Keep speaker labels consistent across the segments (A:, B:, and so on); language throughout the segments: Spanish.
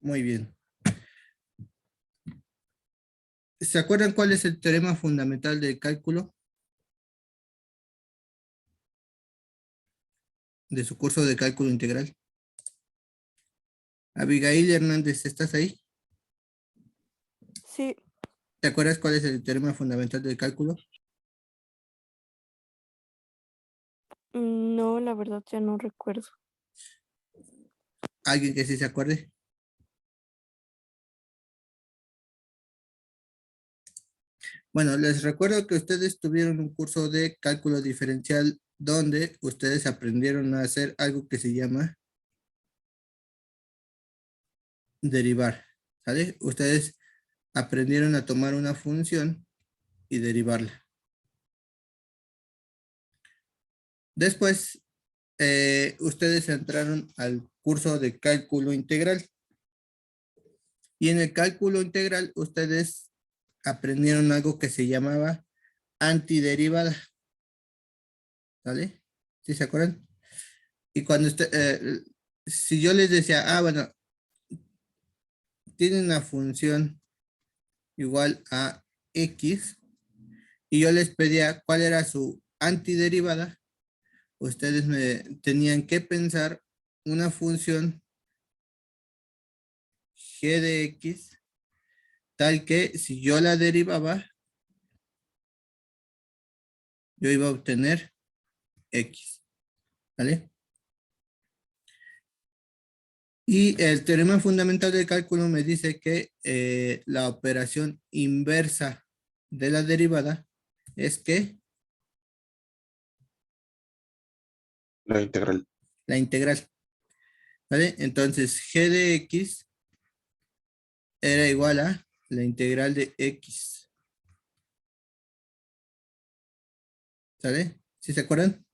A: Muy bien. ¿Se acuerdan cuál es el teorema fundamental del cálculo? De su curso de cálculo integral. Abigail Hernández, ¿estás ahí?
B: Sí.
A: ¿Te acuerdas cuál es el teorema fundamental del cálculo?
B: No, la verdad ya no recuerdo.
A: ¿Alguien que sí se acuerde? Bueno, les recuerdo que ustedes tuvieron un curso de cálculo diferencial donde ustedes aprendieron a hacer algo que se llama derivar, ¿sale? Ustedes aprendieron a tomar una función y derivarla. Después, ustedes entraron al curso de cálculo integral. Y en el cálculo integral, ustedes aprendieron algo que se llamaba antiderivada. ¿Vale? ¿Sí se acuerdan? Y cuando si yo les decía, bueno, tienen una función igual a X, y yo les pedía cuál era su antiderivada, ustedes me tenían que pensar una función g de X, tal que si yo la derivaba, yo iba a obtener X. ¿Vale? Y el teorema fundamental del cálculo me dice que la operación inversa de la derivada es que
C: La integral.
A: la integral. ¿Vale? Entonces, g de X era igual a la integral de X. ¿Sale? ¿Sí se acuerdan?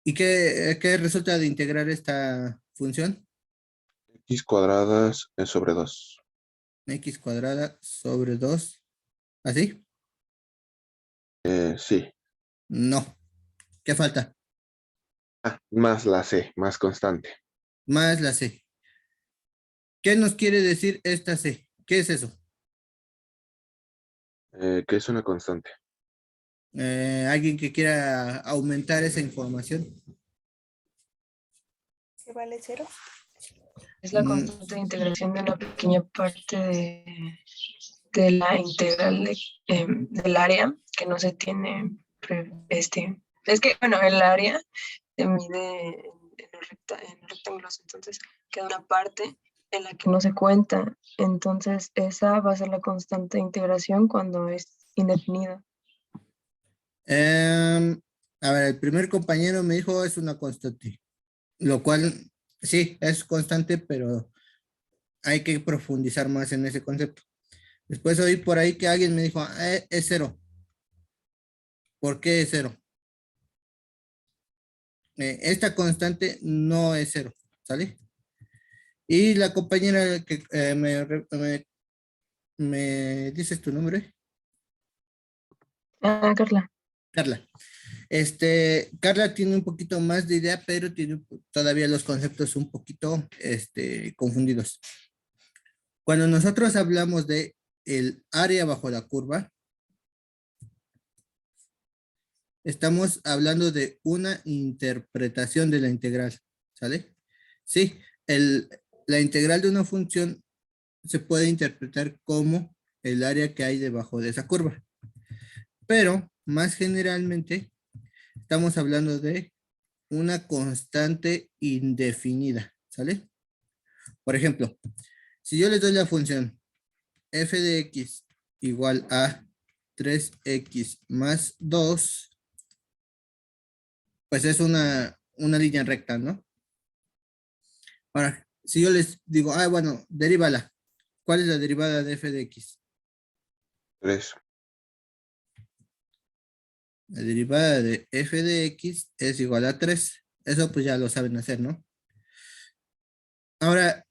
A: ¿Y qué resulta de integrar esta función?
C: X cuadradas sobre 2.
A: X cuadrada sobre 2. ¿Así?
C: Sí.
A: No. ¿Qué falta?
C: Más la C, más constante.
A: Más la C. ¿Qué nos quiere decir esta C? ¿Qué es eso?
C: Que es una constante.
A: ¿Alguien que quiera aumentar esa información?
D: ¿Que vale 0?
E: Es la constante de integración de una pequeña parte de la integral del área que no se tiene. Es que, bueno, el área se mide en los rectángulos, entonces queda una parte en la que no se cuenta. Entonces, esa va a ser la constante de integración cuando es indefinida.
A: A ver, el primer compañero me dijo es una constante, lo cual sí, es constante, pero hay que profundizar más en ese concepto. Después oí por ahí que alguien me dijo, es 0. ¿Por qué es 0? Esta constante no es 0, ¿sale? Y la compañera que me dices tu nombre.
E: Carla.
A: Carla. Carla tiene un poquito más de idea, pero tiene todavía los conceptos un poquito confundidos. Cuando nosotros hablamos de el área bajo la curva, estamos hablando de una interpretación de la integral, ¿sale? Sí, la integral de una función se puede interpretar como el área que hay debajo de esa curva. Pero, más generalmente, estamos hablando de una constante indefinida, ¿sale? Por ejemplo, si yo les doy la función f de x igual a 3x más 2, pues es una línea recta, ¿no? Ahora, si yo les digo, bueno, derívala. ¿Cuál es la derivada de f de x?
C: 3.
A: La derivada de f de x es igual a 3. Eso pues ya lo saben hacer, ¿no? Ahora,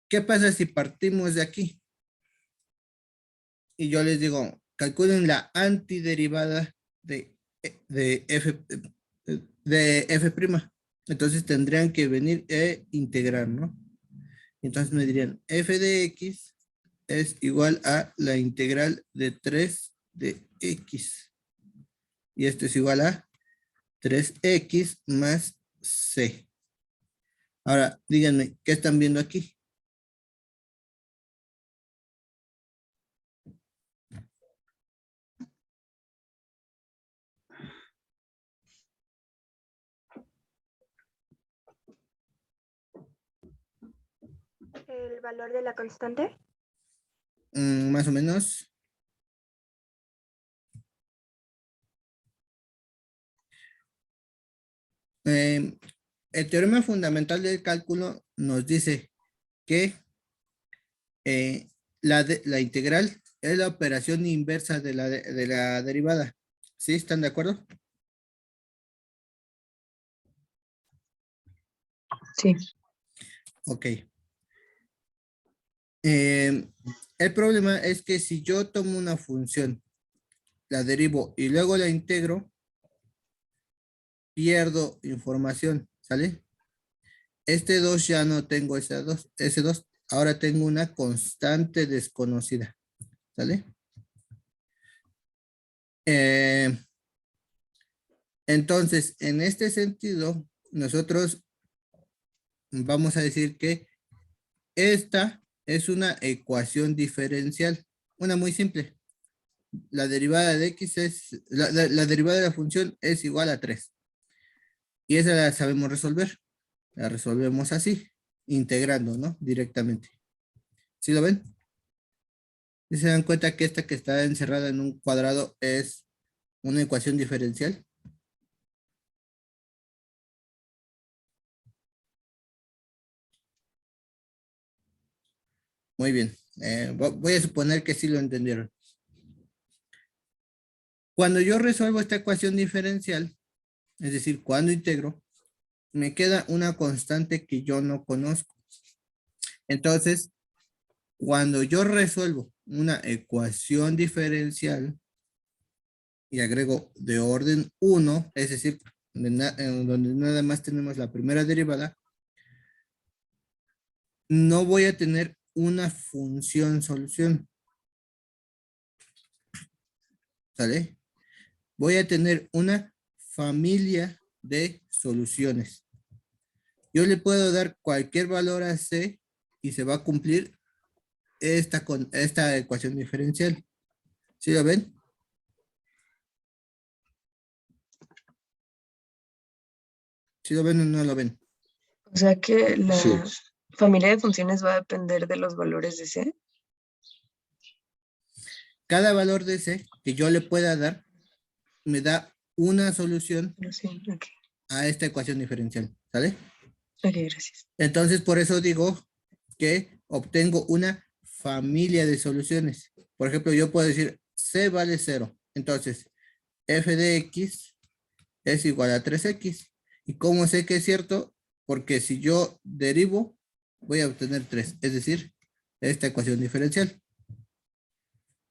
A: ¿qué pasa si partimos de aquí? Y yo les digo, calculen la antiderivada de f de f'. Entonces tendrían que venir e integrar, ¿no? Entonces me dirían f de x es igual a la integral de 3 de x. Y esto es igual a 3x más c. Ahora, díganme, ¿qué están viendo aquí?
D: ¿El valor de la constante?
A: Más o menos. El teorema fundamental del cálculo nos dice que la integral es la operación inversa de la derivada. ¿Sí? ¿Están de acuerdo?
E: Sí.
A: Ok. El problema es que si yo tomo una función, la derivo y luego la integro, pierdo información, ¿sale? Este 2 ya no tengo ese 2, ahora tengo una constante desconocida, ¿sale? Entonces, en este sentido, nosotros vamos a decir que esta es una ecuación diferencial, una muy simple. La derivada de x es, la derivada de la función es igual a 3. Y esa la sabemos resolver. La resolvemos así, integrando, ¿no? Directamente. ¿Sí lo ven? ¿Y se dan cuenta que esta que está encerrada en un cuadrado es una ecuación diferencial? Muy bien. Voy a suponer que sí lo entendieron. Cuando yo resuelvo esta ecuación diferencial, es decir, cuando integro, me queda una constante que yo no conozco. Entonces, cuando yo resuelvo una ecuación diferencial y agrego de orden 1, es decir, donde nada más tenemos la primera derivada, no voy a tener una función solución. ¿Sale? Voy a tener una familia de soluciones. Yo le puedo dar cualquier valor a C y se va a cumplir esta ecuación diferencial. ¿Sí lo ven? ¿Sí lo ven o no lo ven?
E: O sea que la
C: Sí,
E: familia de funciones va a depender de los valores de C.
A: Cada valor de C que yo le pueda dar me da una solución
E: No sé, ok,
A: a esta ecuación diferencial. ¿Sale?
E: ok, gracias.
A: Entonces, por eso digo que obtengo una familia de soluciones. Por ejemplo, yo puedo decir C vale 0. Entonces, f de x es igual a 3x. ¿Y cómo sé que es cierto? Porque si yo derivo, voy a obtener 3. Es decir, esta ecuación diferencial.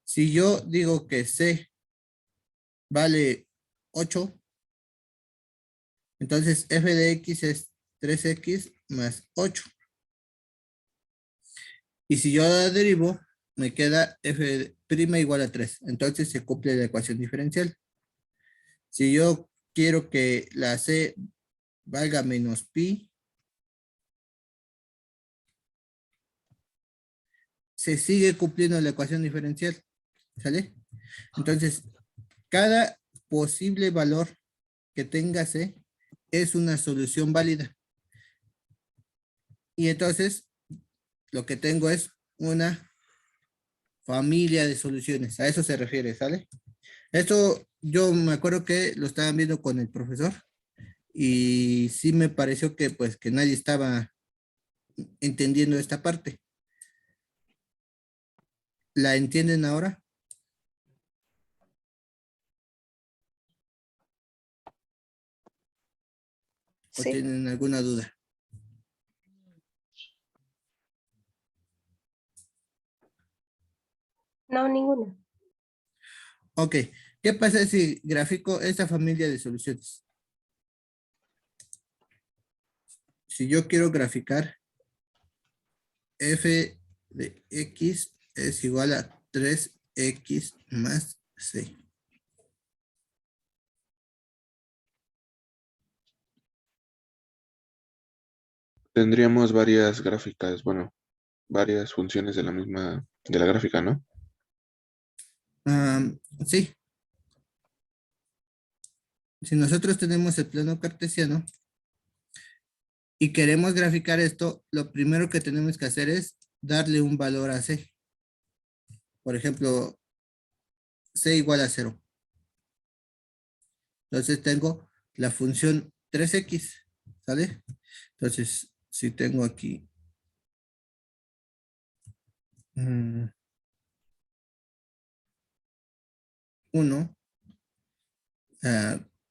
A: Si yo digo que C vale 8, entonces f de x es 3x más 8. Y si yo la derivo, me queda f' igual a 3. Entonces se cumple la ecuación diferencial. Si yo quiero que la C valga menos pi, se sigue cumpliendo la ecuación diferencial. ¿Sale? Entonces, cada posible valor que tenga C es una solución válida. Y entonces, lo que tengo es una familia de soluciones. A eso se refiere, ¿sale? Esto yo me acuerdo que lo estaban viendo con el profesor y sí me pareció que pues que nadie estaba entendiendo esta parte. ¿La entienden ahora? ¿O
B: Sí.
A: tienen alguna duda?
D: No, ninguna.
A: Ok. ¿Qué pasa si grafico esta familia de soluciones? Si yo quiero graficar f de x es igual a 3x más c.
C: Tendríamos varias gráficas, bueno, varias funciones de la misma, de la gráfica, ¿no?
A: Sí, si nosotros tenemos el plano cartesiano y queremos graficar esto, lo primero que tenemos que hacer es darle un valor a c. Por ejemplo, c igual a 0. Entonces tengo la función 3x, ¿sale? Entonces, si tengo aquí 1,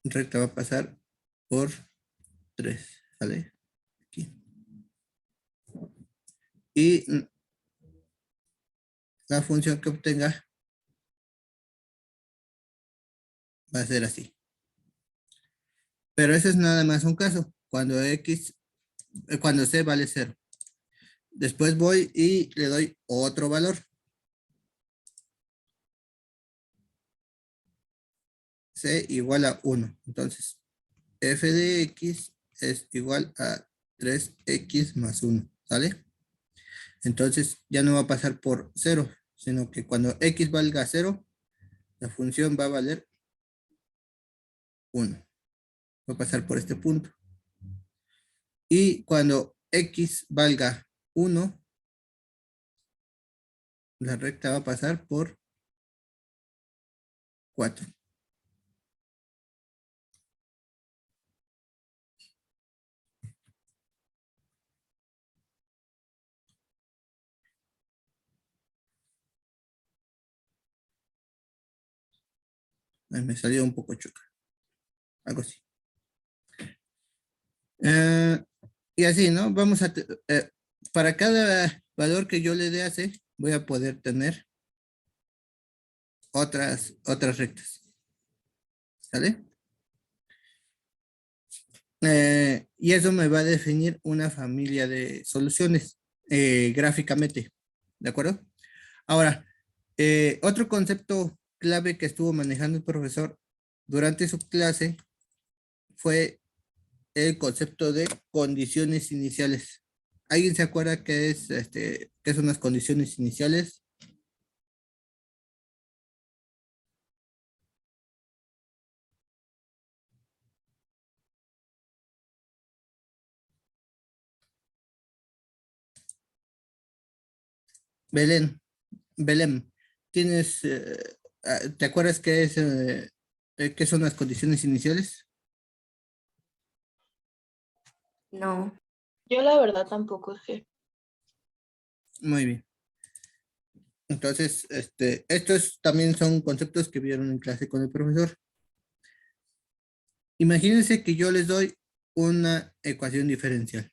A: recta va a pasar por 3, ¿sale? Aquí. Y la función que obtenga va a ser así. Pero ese es nada más un caso, cuando cuando c vale 0. Después voy y le doy otro valor. C igual a 1. Entonces, f de x es igual a 3x más 1, ¿sale? Entonces, ya no va a pasar por 0, sino que cuando x valga 0, la función va a valer 1. Va a pasar por este punto. Y cuando x valga 1, la recta va a pasar por 4. Me salió un poco chuca. Algo así. Y así, ¿no? Vamos a, para cada valor que yo le dé a C, voy a poder tener otras rectas. ¿Sale? Y eso me va a definir una familia de soluciones gráficamente. ¿De acuerdo? Ahora, otro concepto clave que estuvo manejando el profesor durante su clase fue el concepto de condiciones iniciales. ¿Alguien se acuerda qué son las condiciones iniciales? Belén, ¿te acuerdas qué son las condiciones iniciales?
B: No.
E: Yo la verdad tampoco sé.
A: Muy bien. Entonces, estos también son conceptos que vieron en clase con el profesor. Imagínense que yo les doy una ecuación diferencial.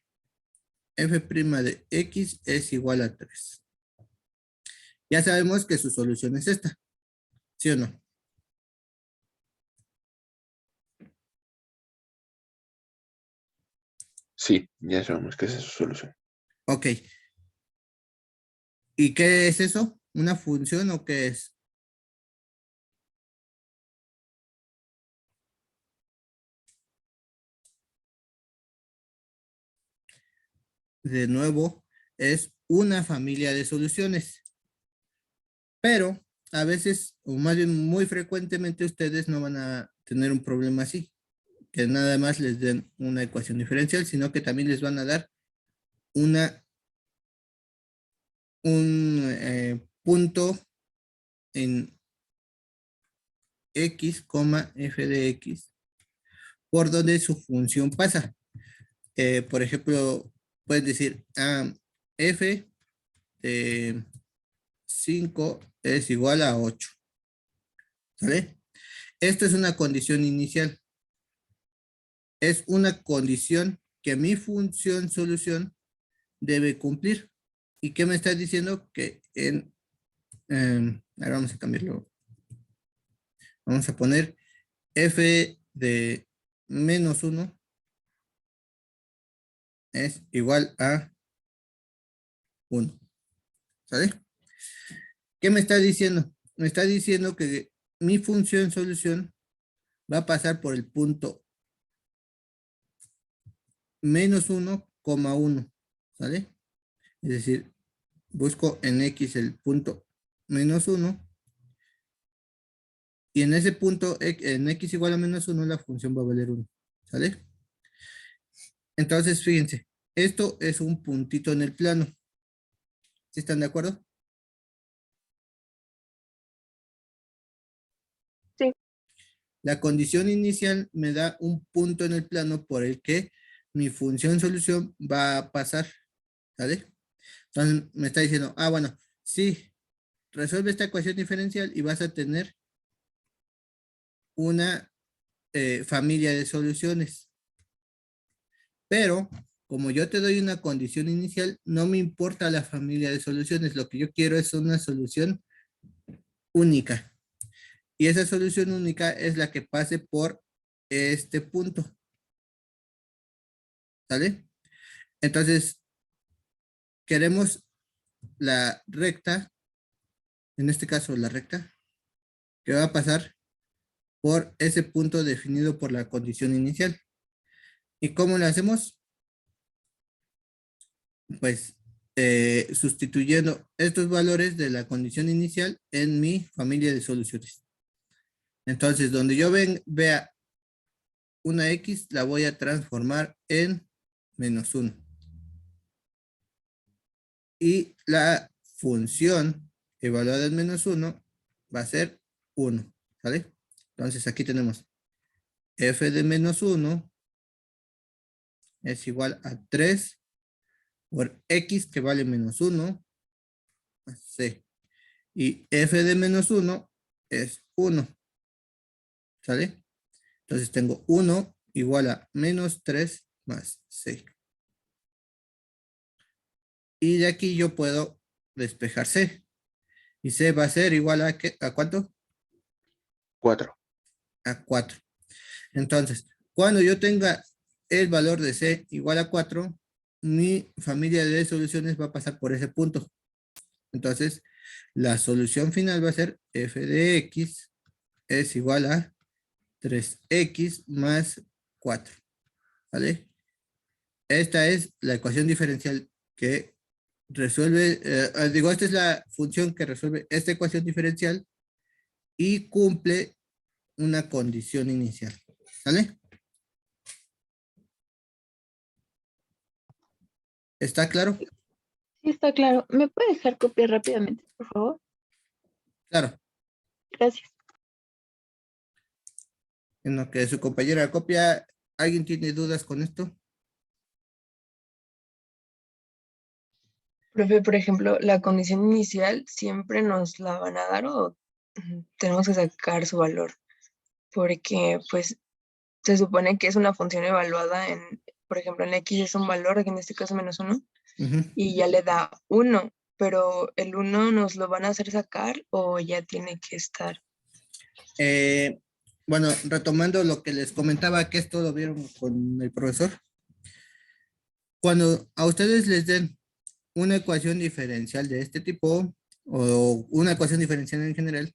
A: F' de x es igual a 3. Ya sabemos que su solución es esta, ¿sí o no?
C: Sí, ya sabemos que esa es su solución.
A: Ok. ¿Y qué es eso? ¿Una función o qué es? De nuevo, es una familia de soluciones. Pero a veces, o más bien muy frecuentemente, ustedes no van a tener un problema así, que nada más les den una ecuación diferencial, sino que también les van a dar un punto en x, f de x, por donde su función pasa. Por ejemplo, puedes decir, f de 5 es igual a 8. ¿Vale? Esto es una condición inicial. Es una condición que mi función solución debe cumplir. ¿Y qué me está diciendo? Que ahora vamos a cambiarlo. Vamos a poner f de -1 es igual a 1. ¿Sale? ¿Qué me está diciendo? Me está diciendo que mi función solución va a pasar por el punto menos 1,1. ¿Sale? Es decir, busco en X el punto menos 1. Y en ese punto, en X igual a menos 1, la función va a valer 1. ¿Sale? Entonces, fíjense, esto es un puntito en el plano. ¿Sí están de acuerdo?
D: Sí.
A: La condición inicial me da un punto en el plano por el que mi función solución va a pasar. ¿Sale? Entonces me está diciendo, bueno, sí, resuelve esta ecuación diferencial y vas a tener una familia de soluciones. Pero, como yo te doy una condición inicial, no me importa la familia de soluciones. Lo que yo quiero es una solución única. Y esa solución única es la que pase por este punto. ¿Sale? Entonces, queremos la recta, en este caso la recta, que va a pasar por ese punto definido por la condición inicial. ¿Y cómo lo hacemos? Pues sustituyendo estos valores de la condición inicial en mi familia de soluciones. Entonces, donde yo vea una X, la voy a transformar en menos 1. Y la función evaluada en menos 1 va a ser 1. ¿Sale? Entonces, aquí tenemos f de menos 1 es igual a 3 por X, que vale menos 1, más C. Y f de menos 1 es 1. ¿Sale? Entonces tengo 1 igual a menos 3 más C. Y de aquí yo puedo despejar C. Y C va a ser igual a, ¿qué? ¿A cuánto?
C: 4.
A: A 4. Entonces, cuando yo tenga el valor de C igual a 4, mi familia de soluciones va a pasar por ese punto. Entonces, la solución final va a ser f de X es igual a 3X más 4. ¿Vale? Esta es la ecuación diferencial que resuelve, esta es la función que resuelve esta ecuación diferencial y cumple una condición inicial. ¿Vale? ¿Está claro?
B: Sí, está claro. ¿Me puede dejar copiar rápidamente, por favor?
A: Claro.
B: Gracias.
A: En lo que su compañera copia, ¿alguien tiene dudas con esto?
E: Profe, por ejemplo, la condición inicial siempre nos la van a dar o tenemos que sacar su valor, porque pues se supone que es una función evaluada en, por ejemplo, en X es un valor, que en este caso menos 1,
A: Ujú.
E: y ya le da 1, pero el 1 nos lo van a hacer sacar o ya tiene que estar.
A: Bueno, retomando lo que les comentaba, que esto lo vieron con el profesor. Cuando a ustedes les den una ecuación diferencial de este tipo o una ecuación diferencial en general,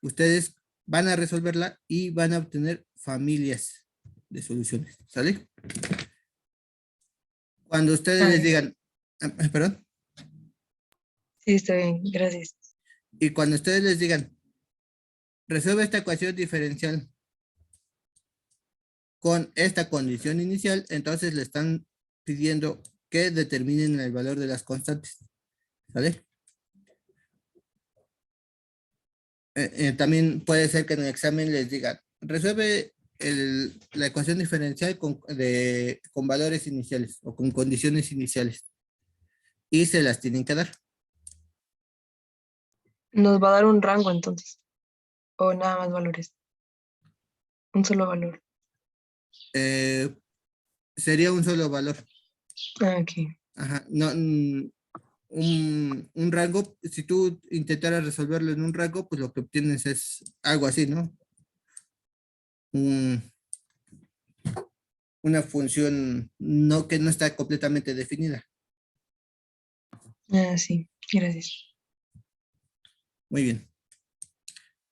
A: ustedes van a resolverla y van a obtener familias de soluciones, ¿sale? Cuando ustedes les digan, perdón,
E: Sí, está bien, gracias.
A: y cuando ustedes les digan, resuelve esta ecuación diferencial con esta condición inicial, entonces le están pidiendo que determinen el valor de las constantes, ¿vale? También puede ser que en el examen les digan, resuelve la ecuación diferencial con valores iniciales o con condiciones iniciales. Y se las tienen que dar.
E: Nos va a dar un rango entonces, o nada más valores, un solo valor.
A: Sería un solo valor.
E: Ok.
A: Ajá. No, un rango, si tú intentaras resolverlo en un rango, pues lo que obtienes es algo así, ¿no? Una función que no está completamente definida.
E: Ah, sí, gracias.
A: Muy bien.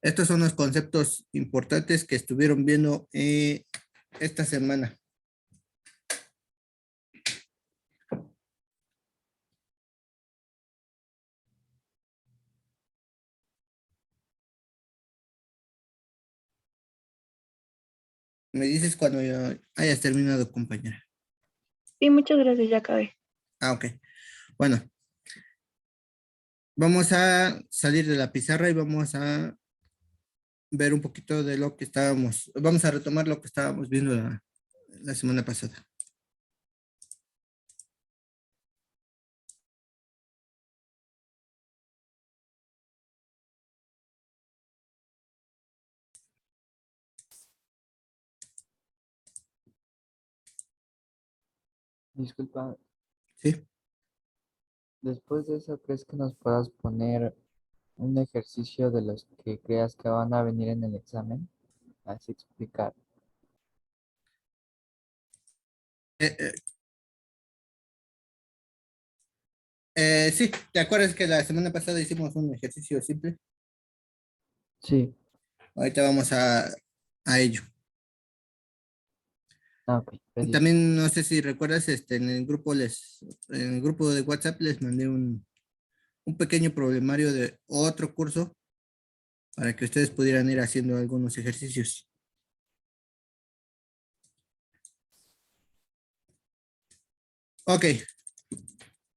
A: Estos son los conceptos importantes que estuvieron viendo esta semana. Me dices cuando ya hayas terminado, compañera.
B: Sí, muchas gracias, ya acabé.
A: Ah, ok. Bueno, vamos a salir de la pizarra y vamos a ver un poquito de lo que vamos a retomar lo que estábamos viendo la semana pasada.
F: Disculpa,
A: ¿Sí?
F: después de eso, ¿crees que nos puedas poner un ejercicio de los que creas que van a venir en el examen? Así explicar.
A: Eh, eh, sí, ¿te acuerdas que la semana pasada hicimos un ejercicio simple?
F: Sí,
A: Ahorita vamos a ello.
F: ok, preciso.
A: También no sé si recuerdas, en el grupo de WhatsApp les mandé un pequeño problemario de otro curso para que ustedes pudieran ir haciendo algunos ejercicios. Ok,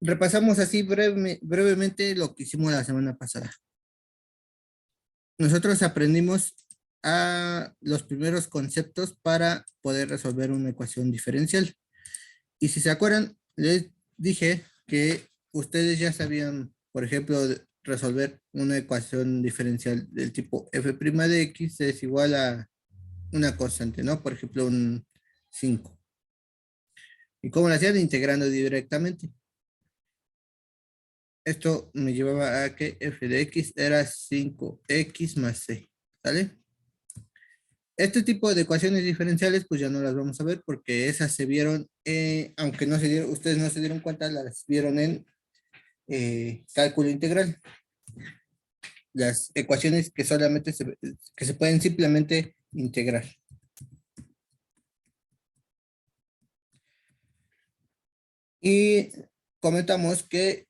A: repasamos así brevemente lo que hicimos la semana pasada. Nosotros aprendimos a los primeros conceptos para poder resolver una ecuación diferencial. Y si se acuerdan, les dije que ustedes ya sabían, por ejemplo, resolver una ecuación diferencial del tipo f' de x es igual a una constante, ¿no? Por ejemplo, un 5. ¿Y cómo lo hacían? Integrando directamente. Esto me llevaba a que f de x era 5x más c, ¿sale? Este tipo de ecuaciones diferenciales, pues ya no las vamos a ver porque esas se vieron, aunque ustedes no se dieron cuenta, las vieron en cálculo integral. Las ecuaciones que que se pueden simplemente integrar. Y comentamos que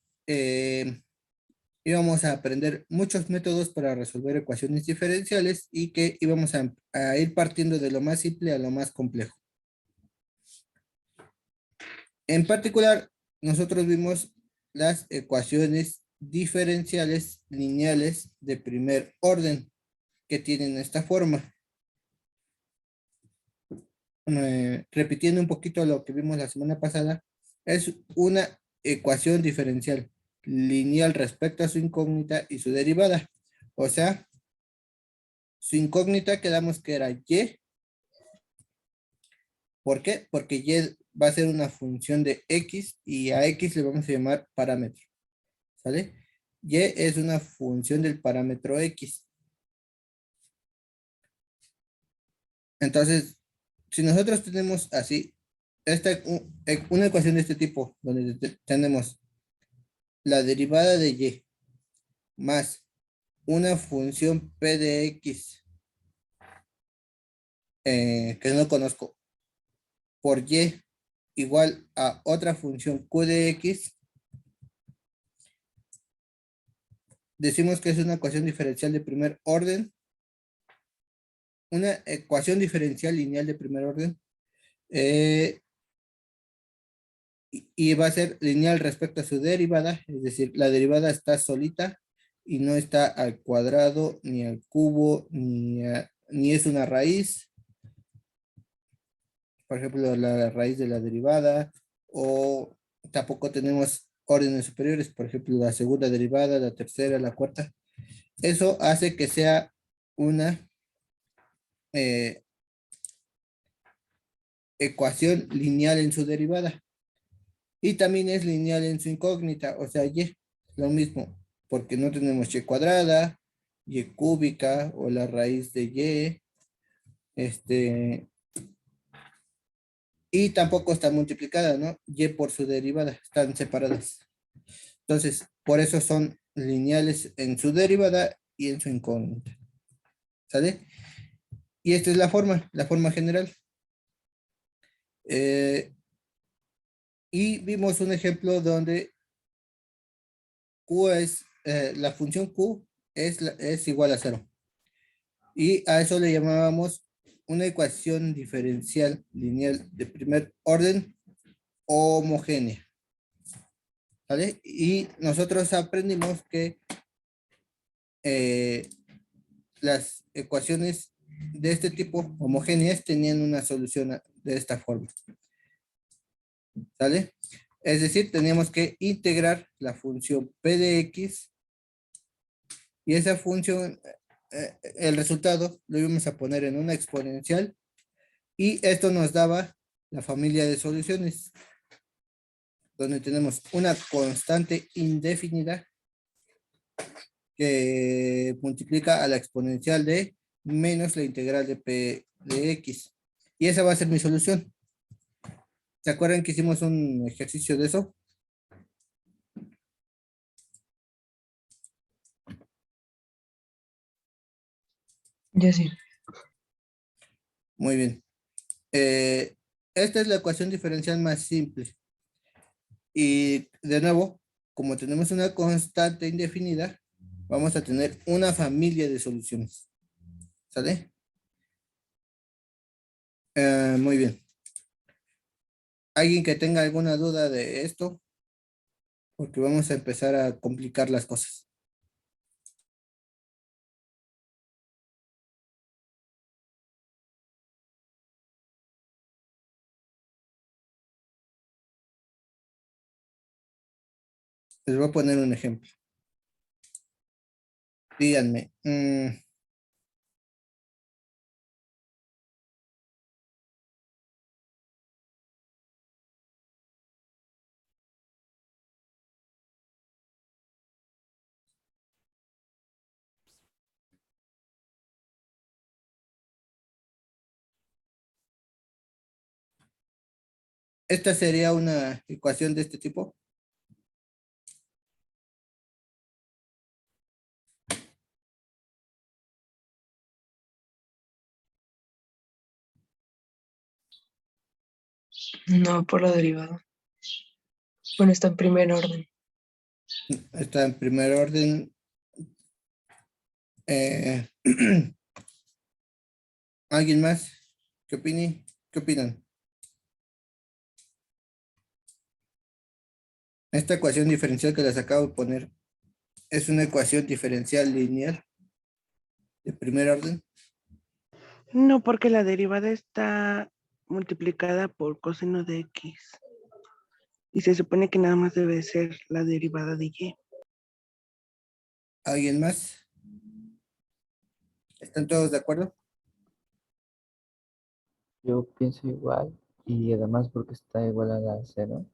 A: íbamos a aprender muchos métodos para resolver ecuaciones diferenciales y que íbamos a ir partiendo de lo más simple a lo más complejo. En particular, nosotros vimos las ecuaciones diferenciales lineales de primer orden que tienen esta forma. Repitiendo un poquito lo que vimos la semana pasada, es una ecuación diferencial lineal respecto a su incógnita y su derivada. O sea, su incógnita quedamos que era y. ¿Por qué? Porque y va a ser una función de x y a x le vamos a llamar parámetro. ¿Sale? Y es una función del parámetro x. Entonces, si nosotros tenemos así, una ecuación de este tipo, donde tenemos la derivada de y más una función p de x que no conozco por y igual a otra función q de x, decimos que es una ecuación diferencial de primer orden, una ecuación diferencial lineal de primer orden, y va a ser lineal respecto a su derivada, es decir, la derivada está solita y no está al cuadrado, ni al cubo, ni es una raíz. Por ejemplo, la raíz de la derivada, o tampoco tenemos órdenes superiores, por ejemplo, la segunda derivada, la tercera, la cuarta. Eso hace que sea una ecuación lineal en su derivada. Y también es lineal en su incógnita, o sea, y lo mismo, porque no tenemos y cuadrada, y cúbica, o la raíz de y, y tampoco está multiplicada, ¿no? Y por su derivada, están separadas. Entonces, por eso son lineales en su derivada y en su incógnita. ¿Sale? Y esta es la forma general. Y vimos un ejemplo donde Q es, la función Q es igual a 0. Y a eso le llamábamos una ecuación diferencial lineal de primer orden homogénea. ¿Vale? Y nosotros aprendimos que las ecuaciones de este tipo homogéneas tenían una solución de esta forma. ¿Sale? Es decir, teníamos que integrar la función p de x y esa función, el resultado lo íbamos a poner en una exponencial y esto nos daba la familia de soluciones, donde tenemos una constante indefinida que multiplica a la exponencial de menos la integral de p de x. Y esa va a ser mi solución. ¿Se acuerdan que hicimos un ejercicio de eso?
E: Yo sí.
A: Muy bien. Esta es la ecuación diferencial más simple. Y de nuevo, como tenemos una constante indefinida, vamos a tener una familia de soluciones. ¿Sale? Muy bien. ¿Alguien que tenga alguna duda de esto? Porque vamos a empezar a complicar las cosas. Les voy a poner un ejemplo. Díganme. ¿Esta sería una ecuación de este tipo?
E: No por la derivada. Bueno, está en primer orden.
A: Está en primer orden. ¿Alguien más? ¿Qué opine? ¿Qué opinan? Esta ecuación diferencial que les acabo de poner es una ecuación diferencial lineal de primer orden.
G: No, porque la derivada está multiplicada por coseno de x. Y se supone que nada más debe ser la derivada de y.
A: ¿Alguien más? ¿Están todos de acuerdo?
F: Yo pienso igual y además porque está igual a la 0.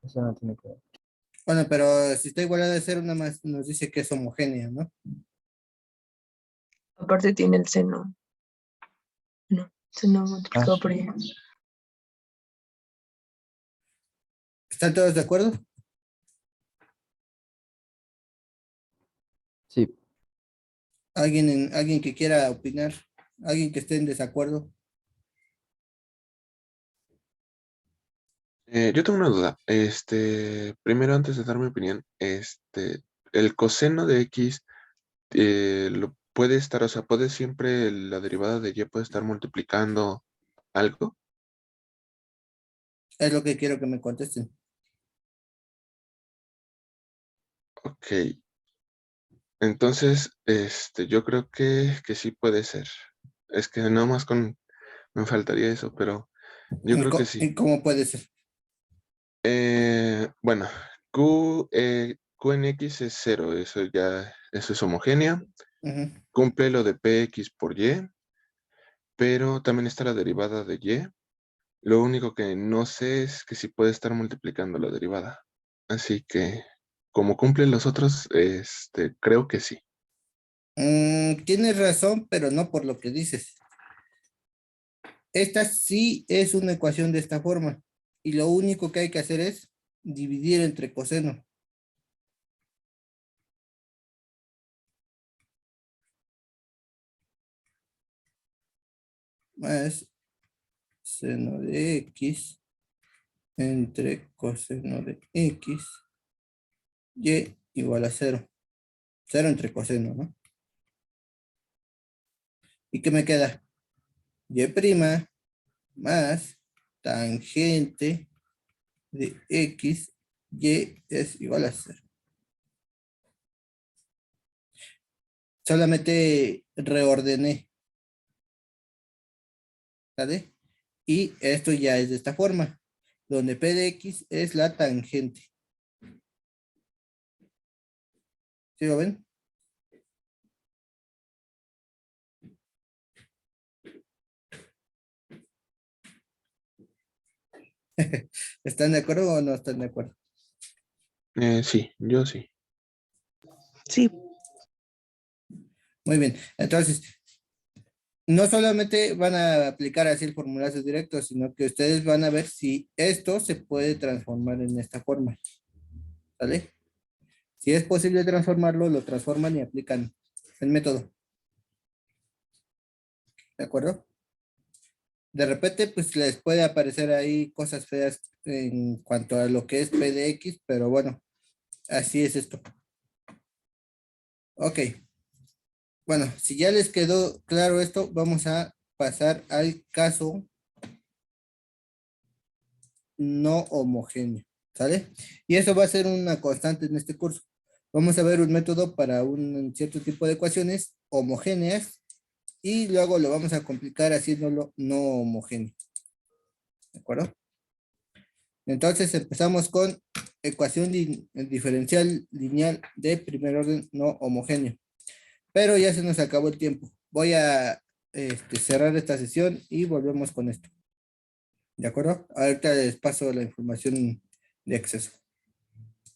F: Eso no tiene que ver.
A: Bueno, pero si está igualada a 0, nada más nos dice que es homogénea, ¿no?
E: Aparte tiene el seno. No, seno multiplicado por y.
A: ¿Están todos de acuerdo?
F: Sí,
A: ¿Alguien que quiera opinar? ¿Alguien que esté en desacuerdo?
C: Yo tengo una duda. Primero, antes de dar mi opinión, el coseno de x lo puede estar, o sea, puede siempre la derivada de y puede estar multiplicando algo.
A: Es lo que quiero que me contesten.
C: Ok. Entonces, yo creo que sí puede ser. Es que nada más me faltaría eso, pero yo creo que sí.
A: ¿Y cómo puede ser?
C: Bueno, Q en X es 0, eso es homogénea.
A: Ujú.
C: Cumple lo de PX por Y, pero también está la derivada de Y. Lo único que no sé es que si puede estar multiplicando la derivada. Así que, como cumplen los otros, creo que sí.
A: Tienes razón, pero no por lo que dices. Esta sí es una ecuación de esta forma. Y lo único que hay que hacer es dividir entre coseno. más seno de X entre coseno de X, Y igual a 0. 0 entre coseno, ¿no? ¿Y qué me queda? Y' más tangente de X, Y es igual a 0. Solamente reordené. ¿Sale? Y esto ya es de esta forma, donde P de X es la tangente. ¿Sí lo ven? ¿Están de acuerdo o no están de acuerdo?
C: Sí, yo sí.
G: Sí,
A: Muy bien. Entonces, no solamente van a aplicar así el formulario directo, sino que ustedes van a ver si esto se puede transformar en esta forma. ¿Vale? Si es posible transformarlo, lo transforman y aplican el método. ¿De acuerdo? De repente, pues les puede aparecer ahí cosas feas en cuanto a lo que es P de X, pero bueno, así es esto. Ok. Bueno, si ya les quedó claro esto, vamos a pasar al caso no homogéneo, ¿sale? Y eso va a ser una constante en este curso. Vamos a ver un método para un cierto tipo de ecuaciones homogéneas y luego lo vamos a complicar haciéndolo no homogéneo. ¿De acuerdo? Entonces empezamos con ecuación diferencial lineal de primer orden no homogéneo. Pero ya se nos acabó el tiempo. Voy a cerrar esta sesión y volvemos con esto. ¿De acuerdo? Ahorita les paso la información de acceso.